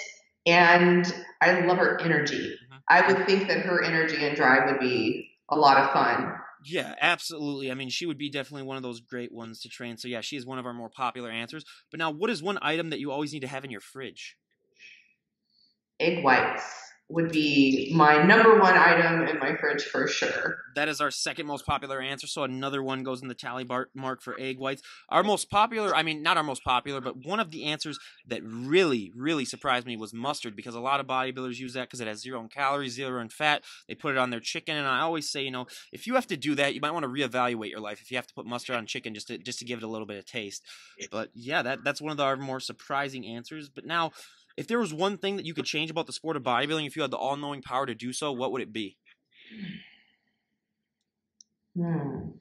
and I love her energy. I would think that her energy and drive would be a lot of fun. Yeah, absolutely. I mean, she would be definitely one of those great ones to train. So yeah, she is one of our more popular answers. But now, what is one item that you always need to have in your fridge? Egg whites would be my number one item in my fridge for sure. That is our second most popular answer, so another one goes in the tally mark for egg whites. Our most popular, I mean, not our most popular, but one of the answers that really, really surprised me was mustard, because a lot of bodybuilders use that because it has 0 in calories, 0 in fat. They put it on their chicken, and I always say, if you have to do that, you might want to reevaluate your life if you have to put mustard on chicken just to give it a little bit of taste. But yeah, that's one of our more surprising answers. But now, if there was one thing that you could change about the sport of bodybuilding, if you had the all-knowing power to do so, what would it be? The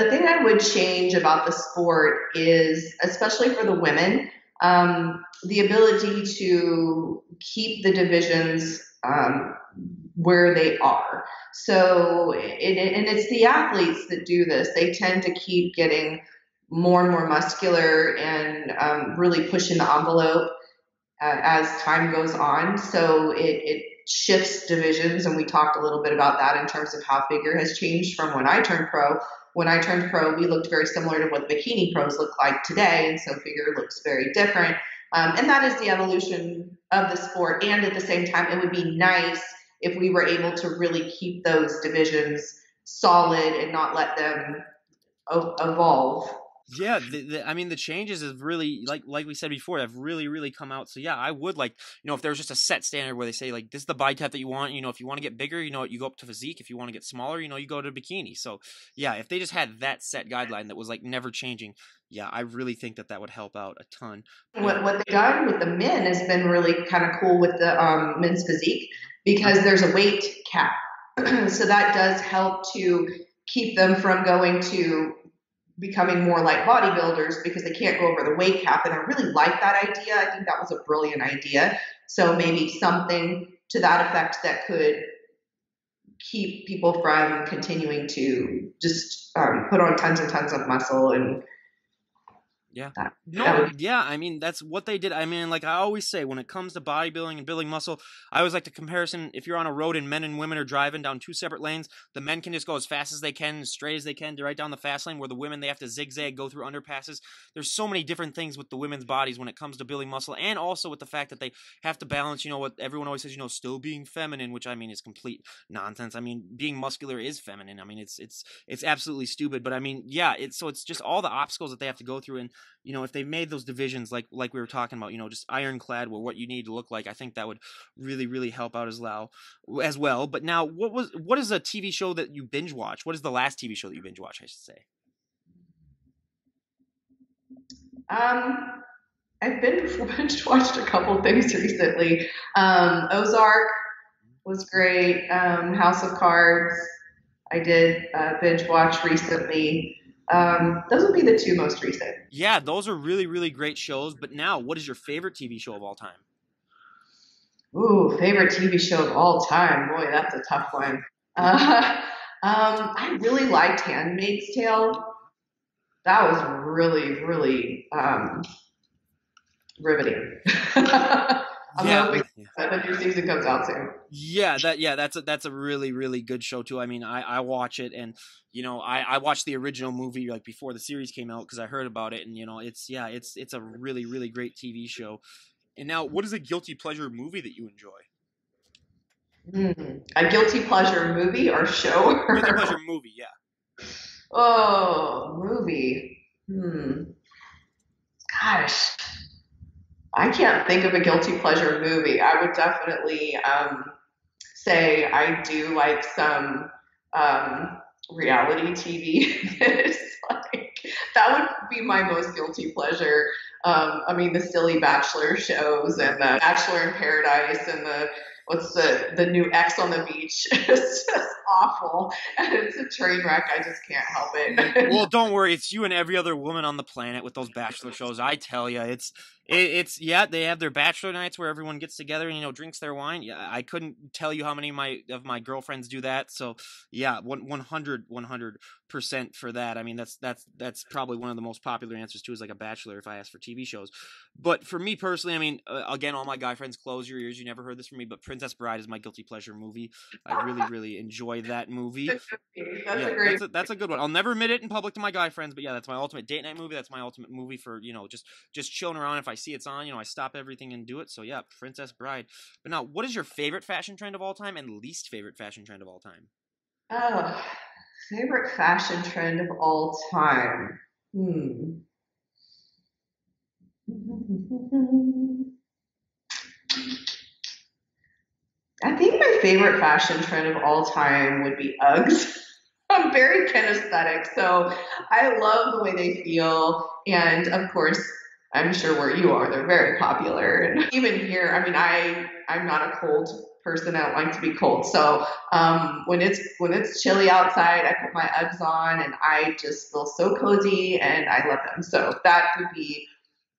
thing I would change about the sport is, especially for the women, the ability to keep the divisions where they are. So, and it's the athletes that do this. They tend to keep getting more and more muscular and really pushing the envelope as time goes on. So it shifts divisions, and we talked a little bit about that in terms of how figure has changed from when I turned pro. When I turned pro, we looked very similar to what the bikini pros look like today, and so figure looks very different. And that is the evolution of the sport. And at the same time, it would be nice if we were able to really keep those divisions solid and not let them evolve. Yeah, I mean, the changes have really, like we said before, have really, really come out. So yeah, I would like, if there was just a set standard where they say like, this is the body type that you want, if you want to get bigger, you go up to physique. If you want to get smaller, you go to bikini. So yeah, if they just had that set guideline that was like never changing, yeah, I really think that would help out a ton. What they've done with the men has been really kind of cool with the men's physique, because there's a weight cap. So that does help to keep them from going to becoming more like bodybuilders, because they can't go over the weight cap. And I really like that idea. I think that was a brilliant idea. So maybe something to that effect that could keep people from continuing to just put on tons and tons of muscle and yeah. I mean, that's what they did. I mean, like I always say, when it comes to bodybuilding and building muscle, I always like the comparison. If you're on a road and men and women are driving down 2 separate lanes, the men can just go as fast as they can, as straight as they can, right down the fast lane, where the women, they have to zigzag, go through underpasses. There's so many different things with the women's bodies when it comes to building muscle, and also with the fact that they have to balance, what everyone always says, still being feminine, which I mean is complete nonsense. I mean, being muscular is feminine. I mean, it's absolutely stupid, but I mean, yeah, it's just all the obstacles that they have to go through. And if they made those divisions like we were talking about, just ironclad where what you need to look like, I think that would really, really help out as well. But now, what is a TV show that you binge watch? What is the last TV show that you binge watch, I should say? I've binge watched a couple things recently. Ozark was great. House of Cards, I did binge watch recently. Those would be the 2 most recent. Yeah, those are really, really great shows. But now, what is your favorite TV show of all time? Ooh, favorite TV show of all time. Boy, that's a tough one. Uh, I really liked Handmaid's Tale. That was really, really riveting. I'm Yeah. hoping that the new season comes out soon. That's a really really good show too. I mean, I watch it, and I watched the original movie like before the series came out because I heard about it, and it's a really really great TV show. And now, what is a guilty pleasure movie that you enjoy? A guilty pleasure movie or show? Guilty pleasure movie, yeah. Oh, movie. Gosh, I can't think of a guilty pleasure movie. I would definitely say I do like some reality TV. It's like that would be my most guilty pleasure. I mean, the silly Bachelor shows and the Bachelor in Paradise and the what's the new X on the Beach. It's just awful, and it's a train wreck. I just can't help it. Well, don't worry, it's you and every other woman on the planet with those Bachelor shows. I tell you, it's yeah, they have their Bachelor nights where everyone gets together and drinks their wine. Yeah, I couldn't tell you how many of my girlfriends do that. So yeah, 100% for that. I mean, that's probably one of the most popular answers too, is like a Bachelor if I ask for TV shows. But for me personally, I mean, again, all my guy friends, close your ears. You never heard this from me, but Princess Bride is my guilty pleasure movie. I really really enjoy that movie. That's Yeah, a great. that's a good one. I'll never admit it in public to my guy friends, but yeah, that's my ultimate date night movie. That's my ultimate movie for just chilling around. If I see it's on, I stop everything and do it. So yeah, Princess Bride. But now, what is your favorite fashion trend of all time and least favorite fashion trend of all time? Oh, favorite fashion trend of all time. Hmm. I think my favorite fashion trend of all time would be Uggs. I'm very kinesthetic, so I love the way they feel. And of course, I'm sure where you are, they're very popular. And even here, I mean, I'm not a cold person. I don't like to be cold. So when it's chilly outside, I put my Uggs on, and I just feel so cozy, and I love them. So that would be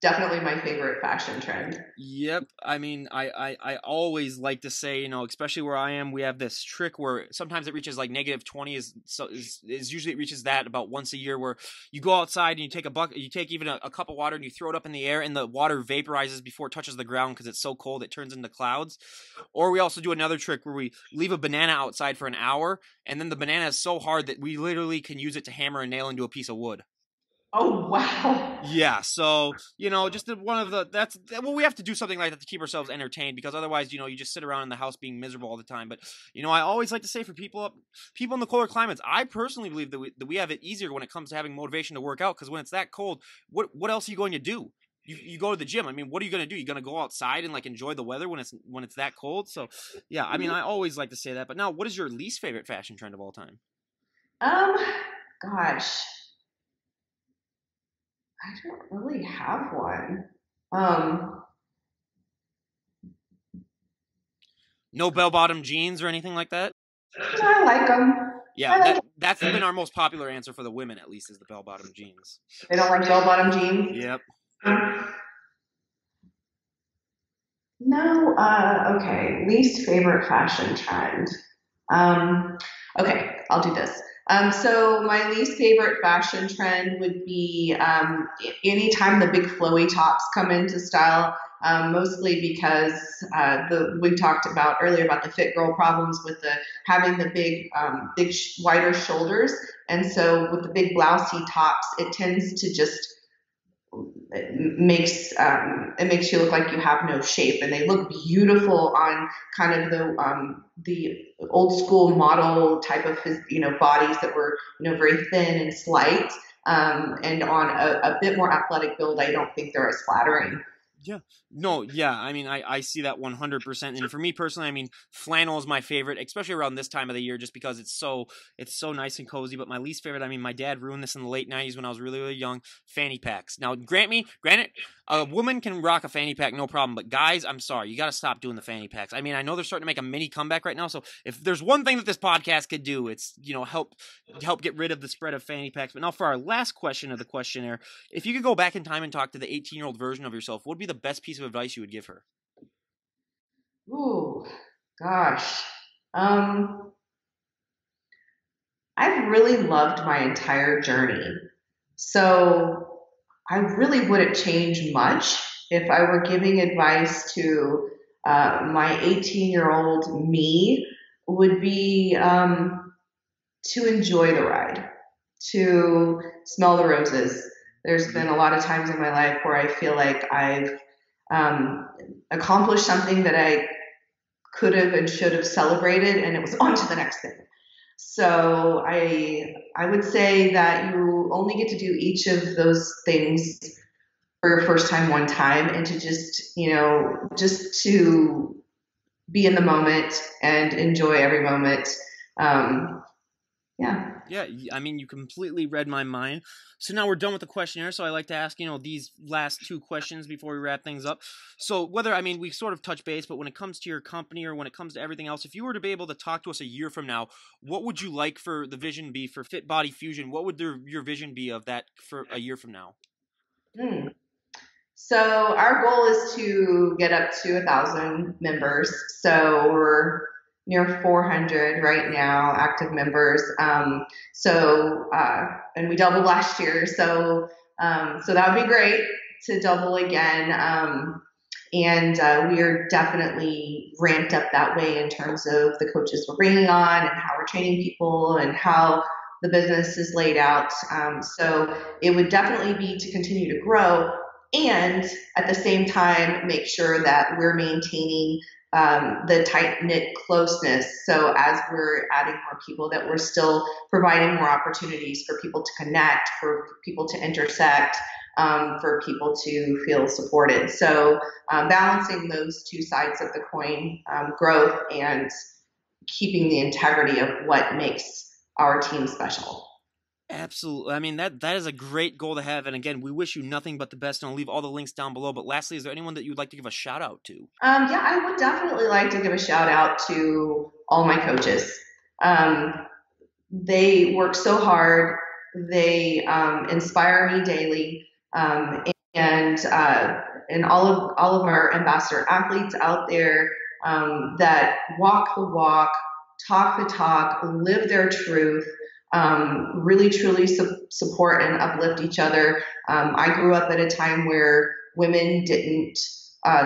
definitely my favorite fashion trend. Yep. I mean, I always like to say, especially where I am, we have this trick where sometimes it reaches like -20 is usually it reaches that about once a year, where you go outside and you take a bucket, you take even a cup of water and you throw it up in the air and the water vaporizes before it touches the ground because it's so cold it turns into clouds. Or we also do another trick where we leave a banana outside for an hour, and then the banana is so hard that we literally can use it to hammer a nail into a piece of wood. Oh, wow. Yeah, so just one of the well, we have to do something like that to keep ourselves entertained, because otherwise, you just sit around in the house being miserable all the time. But I always like to say, for people in the colder climates, I personally believe that we have it easier when it comes to having motivation to work out, because when it's that cold, what else are you going to do? You go to the gym. I mean, what are you going to do? You're going to go outside and like enjoy the weather when it's that cold. So yeah, I mean, I always like to say that. But now, what is your least favorite fashion trend of all time? Um, Gosh, I don't really have one. Um, No bell bottom jeans or anything like that? I like them. Yeah, I like. that's been our most popular answer for the women, at least, is the bell bottom jeans. They don't like bell-bottom jeans. Yep. No. Okay. Least favorite fashion trend. Um, okay, I'll do this. So my least favorite fashion trend would be anytime the big flowy tops come into style. Mostly because we talked about earlier about the fit girl problems with the having the big wider shoulders, and so with the big blousey tops, it tends to just it makes you look like you have no shape, and they look beautiful on kind of the old school model type of bodies that were very thin and slight, and on a bit more athletic build, I don't think they're as flattering. Yeah. No, yeah. I mean, I see that 100%. And for me personally, I mean, flannel is my favorite, especially around this time of the year, just because it's so nice and cozy. But my least favorite, I mean, my dad ruined this in the late 90s when I was really, really young, fanny packs. Now, granted, a woman can rock a fanny pack, no problem. But guys, I'm sorry, you got to stop doing the fanny packs. I mean, I know they're starting to make a mini comeback right now. So if there's one thing that this podcast could do, it's, help get rid of the spread of fanny packs. But now for our last question of the questionnaire, if you could go back in time and talk to the 18-year-old version of yourself, what would be the best piece of advice you would give her? Ooh, gosh. Um, I've really loved my entire journey. So I really wouldn't change much if I were giving advice to my 18-year-old me would be to enjoy the ride, to smell the roses. There's been a lot of times in my life where I feel like I've um, accomplished something that I could have and should have celebrated, and it was on to the next thing. So I would say that you only get to do each of those things for your first time one time, and to just just to be in the moment and enjoy every moment. Um, yeah. Yeah, I mean, you completely read my mind. So now we're done with the questionnaire. So I like to ask, these last two questions before we wrap things up. So I mean, we sort of touch base, but when it comes to your company or when it comes to everything else, if you were to be able to talk to us a year from now, what would you like for the vision be for Fit Body Fusion? What would your vision be of that for a year from now? Hmm. So our goal is to get up to 1,000 members. So we're near 400 right now, active members. And we doubled last year. So that would be great to double again. And we are definitely ramped up that way in terms of the coaches we're bringing on and how we're training people and how the business is laid out. So it would definitely be to continue to grow and at the same time make sure that we're maintaining the tight knit closeness. So as we're adding more people, that we're still providing more opportunities for people to connect, for people to intersect, for people to feel supported. So balancing those two sides of the coin, growth and keeping the integrity of what makes our team special. Absolutely. I mean, that is a great goal to have. And again, we wish you nothing but the best. And I'll leave all the links down below. But lastly, is there anyone that you would like to give a shout out to? Yeah, I would definitely like to give a shout out to all my coaches. Um, they work so hard. They inspire me daily, and and all of our ambassador athletes out there that walk the walk, talk the talk, live their truth. Really truly support and uplift each other. I grew up at a time where women didn't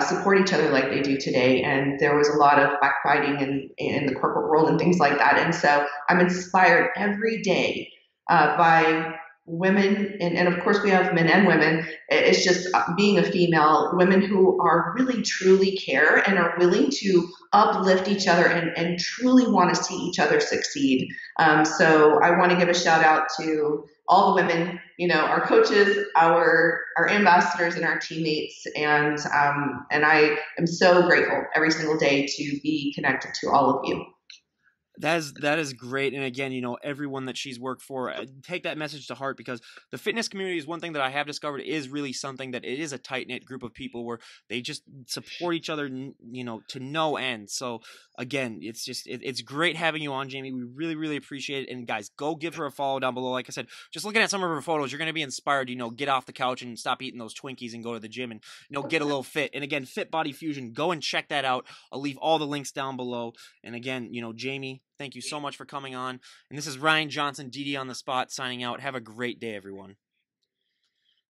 support each other like they do today, and there was a lot of backbiting in the corporate world and things like that. And so I'm inspired every day by women, and of course we have men and women. It's just being a female, women who are really truly care and are willing to uplift each other and truly want to see each other succeed. So I want to give a shout out to all the women, our coaches, our ambassadors, and our teammates, and I am so grateful every single day to be connected to all of you. That is great. And again, everyone that she's worked for, take that message to heart, because the fitness community is one thing that I have discovered is really something that it is a tight-knit group of people where they just support each other, to no end. So again, it's great having you on, Jami. We really, really appreciate it. And guys, go give her a follow down below. Like I said, just looking at some of her photos, you're going to be inspired, get off the couch and stop eating those Twinkies and go to the gym and, get a little fit. And again, Fit Body Fusion, go and check that out. I'll leave all the links down below. And again, Jami, thank you so much for coming on. And this is Ryan Johnson, DD on the Spot, signing out. Have a great day, everyone.